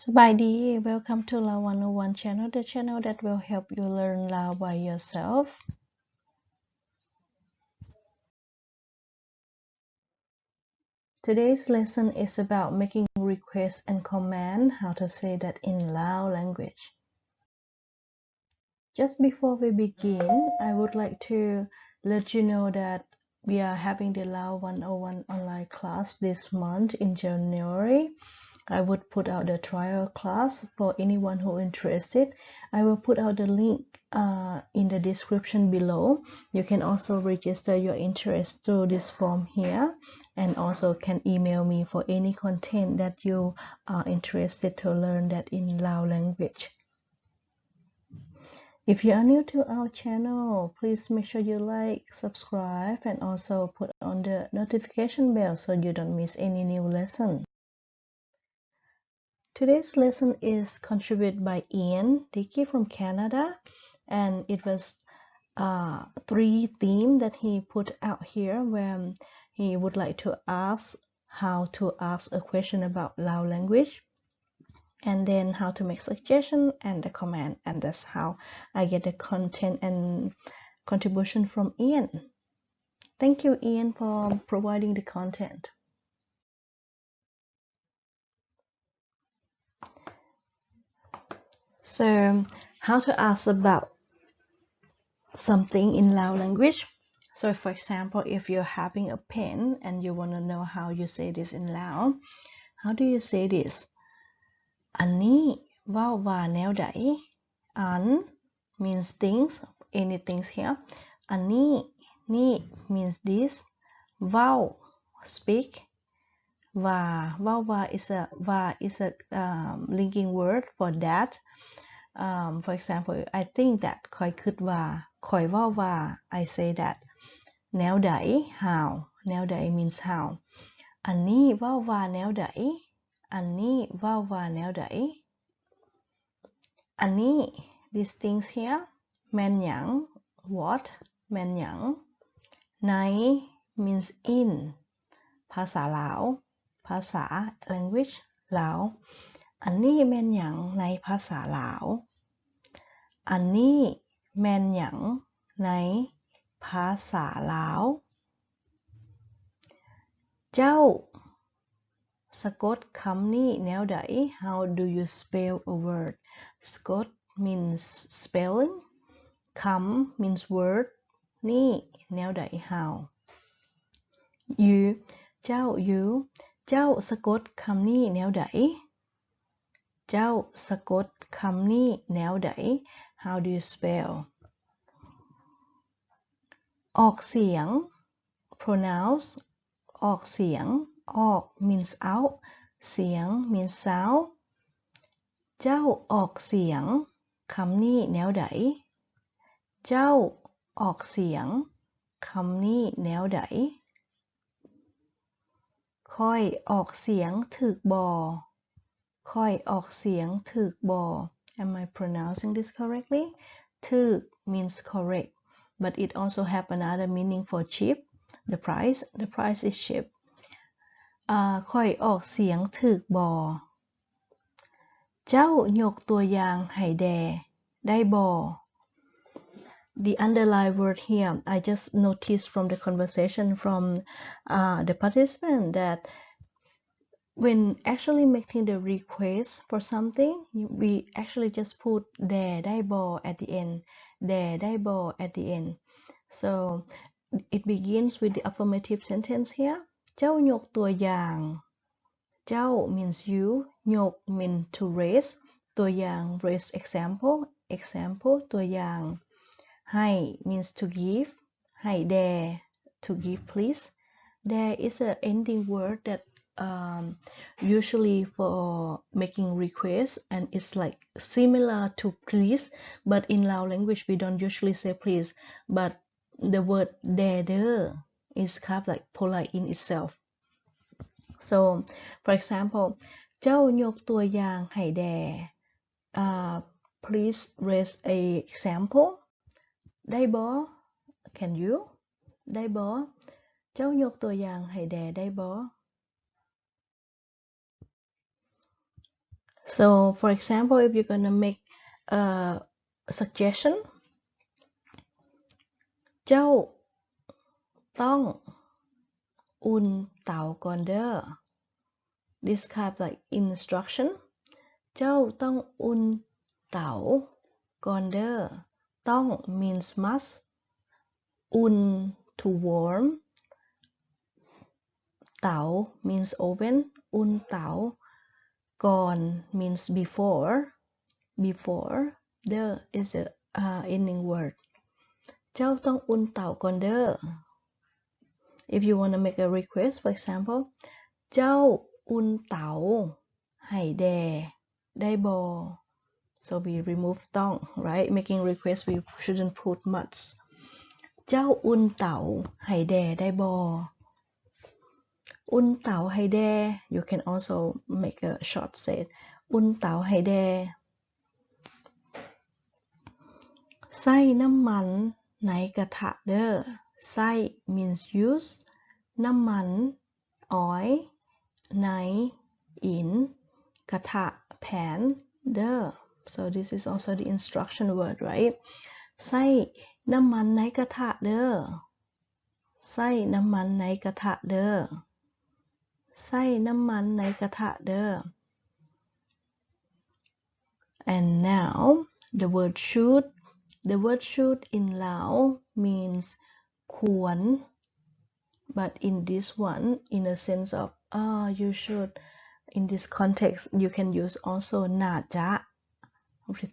สบายดี Welcome to Lao 101 channel, the channel that will help you learn Lao by yourself. Today's lesson is about making requests and command, how to say that in Lao language. Just before we begin, I would like to let you know that we are having the Lao 101 online class this month in January. I would put out the trial class for anyone who interested. I will put out the link in the description below. You can also register your interest through this form here, and also can email me for any content that you are interested to learn that in Lao language. If you are new to our channel, please make sure you like, subscribe, and also put on the notification bell so you don't miss any new lesson. Today's lesson is contributed by Ian Dickey from Canada, and it was 3 themes that he put out here where he would like to ask how to ask a question about Lao language, and then how to make suggestion and the command, and that's how I get the content and contribution from Ian. Thank you, Ian, for providing the content. So, how to ask about something in Lao language. So, for example, if you're having a pen and you want to know how you say this in Lao, how do you say this? An ni vao va neo dai. An means things, anything here. An ni means this. Vao, speak. Va is a linking word for that. For example, I think that คอยคิดว่าคอยเว้าว่า I say that แนวใด how แนวใด means how อันนี้เว้าว่าแนวใดอันนี้เว้าว่าแนวใดอันนี้ these things here แม่นหยัง what แม่นหยังใน means in ภาษาลาวภาษา language ลาวอันนี้แม่นหยังในภาษาลาวอันนี้แม่นหยังในภาษาลาวเจ้าสะกดคำนี้แนวใด How do you spell a word สะกด means spelling คำ means word นี่แนวใด How you เจ้า you เจ้าสะกดคำนี้แนวใดเจ้าสะกดคำนี้แนวใด How do you spell ออกเสียง pronounce ออกเสียงออก means out เสียง means sound เจ้าออกเสียงคำนี้แนวใดเจ้าออกเสียงคำนี้แนวใดค่อยออกเสียงถูกบ่ค่อยออกเสียงถูกบ่ Am I pronouncing this correctly? ถูก means correct, but it also have another meaning for cheap. The price is cheap. ค่อยออกเสียงถูกบ่เจ้ายกตัวอย่างให้แด่ได้บ่ The underlined word here, I just noticed from the conversation from the participant that when actually making the request for something, we actually just put ได้บ่ at the end, ได้บ่ at the end. So it begins with the affirmative sentence here. เจ้ายกตัวอย่างเจ้า means you ยก means to raise ตัวอย่าง raise example ตัวอย่างให้ means to give ให้ dare to give please. There is a ending word that usually for making requests, and it's like similar to please, but in Lao language we don't usually say please, but the word dare is kind of like polite in itself. So for example เจ้ายกตัวอย่างให้แด่ please raise a example ได้บ่ can you ได้บ่เจ้ายกตัวอย่างให้แด่ได้บ่ So for example, if you're gonna make a suggestion, เจ้าต้องอุ่นเตาก่อนเด้อ This kind of like instruction เจ้าต้องอุ่นเตาก่อนเด้อ ต้อง means must อุ่น to warm เตา means oven อุ่นเตาก่อน means before there is a ending word เจ้าต้องอุ่นเตาก่อนเด้อ If you want to make a request for example เจ้าอุ่นเตาให้แด่ได้บ่ so we remove ต้อง right making request we shouldn't put much เจ้าอุ่นเตาให้แด่ได้บ่อุ่นเตาให้แด่ you can also make a short say อุ่นเตาให้แด่ใส่น้ำมันในกระทะเด้อใส่ means use น้ำมัน oil ใน in กระทะ pan เด้อ so this is also the instruction word right ใส่น้ำมันในกระทะเด้อใส่น้ำมันในกระทะเด้อใส่น้ำมันในกระทะเด้อ and now the word should in Lao means ควร but in this one in a sense of you should in this context you can use also น่าจะ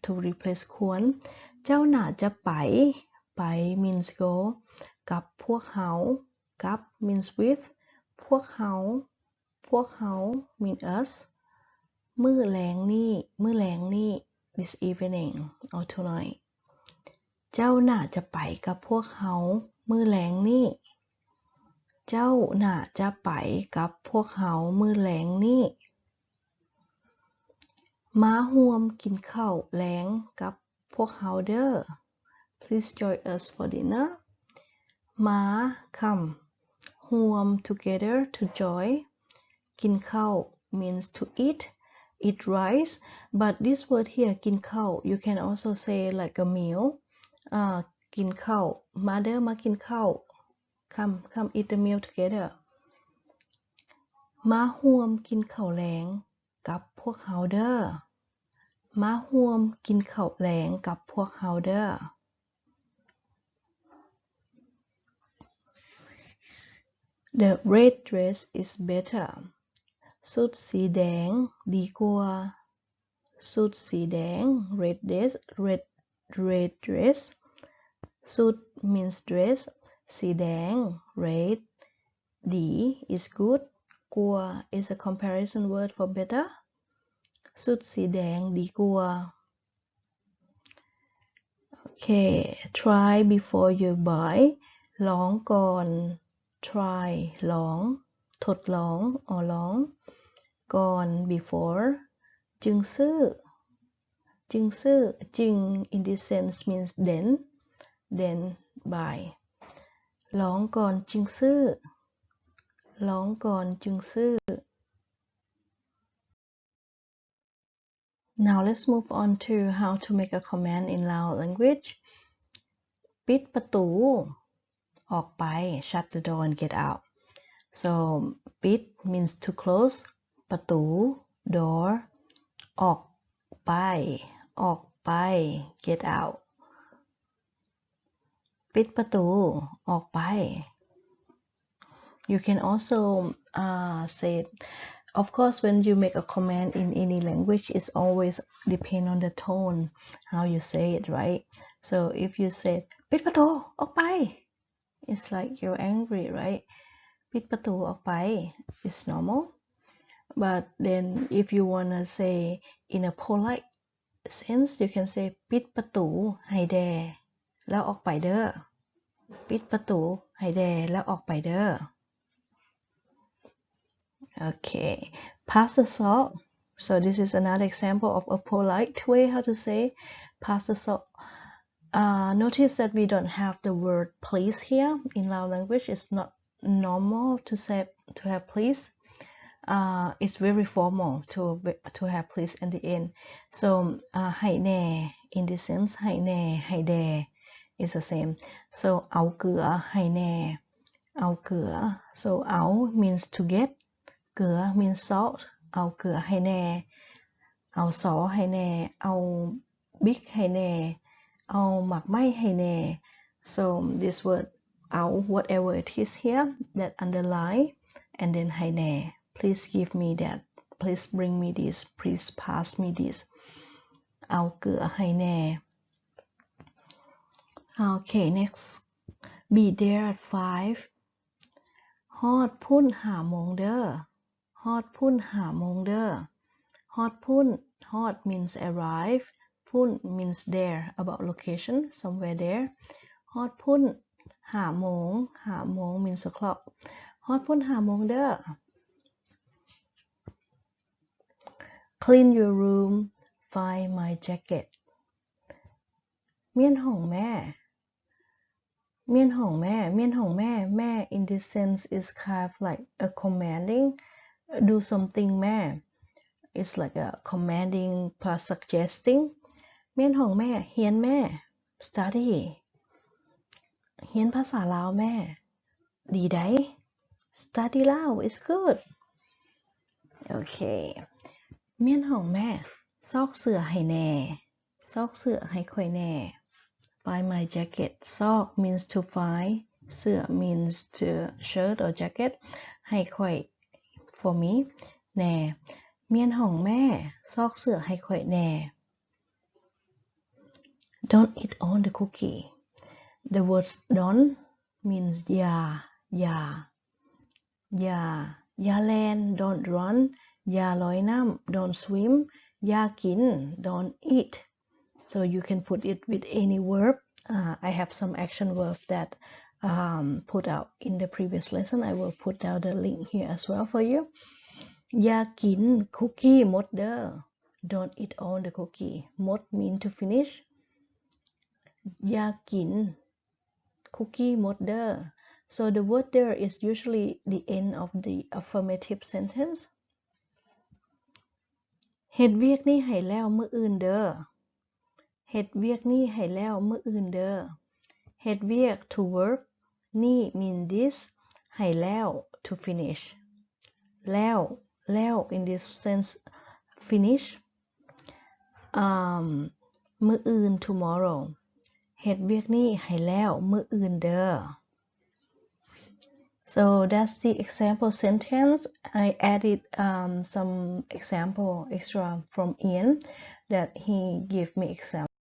to replace ควรเจ้าน่าจะไป means go กับพวกเขากับ means with พวกเขา mean us มื้อแลงนี้ this evening or tonight เจ้าน่าจะไปกับพวกเขามื้อแลงนี้เจ้าน่าจะไปกับพวกเขามื้อแลงนี้มาร่วมกินข้าวแลงกับพวกเขาเด้อ Please join us for dinner มา come ร่วม together to join กินข้าว means to eat rice but this word here กินข้าว you can also say like a meal กินข้าวมาเด้อมากินข้าว come eat the meal together มาร่วมกินข้าวแลงกับพวกเขาเด้อมาร่วมกินข้าวแลงกับพวกเขาเด้อ The red dress is better ชุดสีแดงดีกว่าชุดสีแดง red dress ชุด means dress สีแดง red ดี is good กว่า is a comparison word for better ชุดสีแดงดีกว่า Okay try before you buy ลองก่อน try ลองทดลอง or ลองก่อน before จึงซื้อ จึง in this sense means then buy ลองก่อนจึงซื้อ Now let's move on to how to make a command in Lao language ปิดประตูออกไป shut the door and get out so ปิด means to close ประตู door ออกไป get out ปิดประตูออกไป You can also say of course when you make a command in any language it's always depend on the tone how you say it right so if you say ปิดประตูออกไป it's like you're angry right ปิดประตูออกไป it's normal but then if you wanna say in a polite sense you can say ปิดประตูให้แด่แล้วออกไปเด้อปิดประตูให้แด่แล้วออกไปเด้อ Okay pass the salt so this is another example of a polite way how to say pass the salt notice that we don't have the word please here in Lao language it's not normal to say to have please it's very formal to have please at the end. So ให้แน่ in this sense ให้แน่ให้แด is the same. So เอาเกลือให้แน่เอาเกลือ so เอา means to get เกลือ means salt เอาเกลือให้แน่เอาซอให้แน่เอาบิ๊กให้แน่เอาหมักไหม้ให้แน่ so this word เอา whatever it is here that underline and then ให้แน่ please give me that, please bring me this, please pass me this เอาเกลือให้แน่ okay next be there at 5 ฮอดพุ่น5 โมงเด้อฮอดพุ่น5 โมงเด้อฮอดพุ่นฮอด means arrive พุ่น means there about location somewhere there ฮอดพุ่น5 โมง5 โมง means o'clock ฮอดพุ่น5 โมงเด้อ clean your room find my jacket เมียนห้องแม่เมียนห้องแม่เมียนห้องแม่แม่ in this sense is kind of like a commanding do something แม่ it's like a commanding plus suggesting เมียนห้องแม่เฮียนแม่ study เฮียนภาษาลาวแม่ดีได้ study ลาว is good okay เมียนห้องแม่ซอกเสื้อให้แน่ซอกเสื้อให้ค่อยแน่ find my jacket ซอก means to find เสื้อ means to shirt or jacket ให้ค่อย for me แน่เมียนห้องแม่ซอกเสื้อให้ค่อยแน่ don't eat all the cookie the word don't means อย่าแล่น don't run อย่าลอยน้ำ don't swim อย่ากิน don't eat so you can put it with any verb I have some action verb that put out in the previous lesson I will put down the link here as well for you อย่ากินคุกกี้หมดเด้อ don't eat all the cookie หมด mean to finish อย่ากินคุกกี้หมดเด้อ so the word there is usually the end of the affirmative sentence เฮ็ดเวียกนี้ให้แล้วมื้ออื่นเด้อเฮ็ดเวียกนี้ให้แล้วมื้ออื่นเด้อเฮ็ดเวียก to work นี่ mean this ให้แล้ว to finish แล้ว in this sense finish มื้ออื่น tomorrow เฮ็ดเวียกนี้ให้แล้วมื้ออื่นเด้อ so that's the example sentence I added some example extra from Ian that he gave me example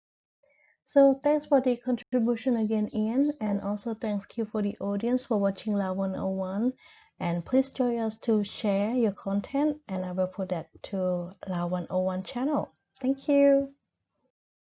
so thanks for the contribution again Ian and also thank you for the audience for watching Lao 101 and please join us to share your content and I will put that to Lao 101 channel thank you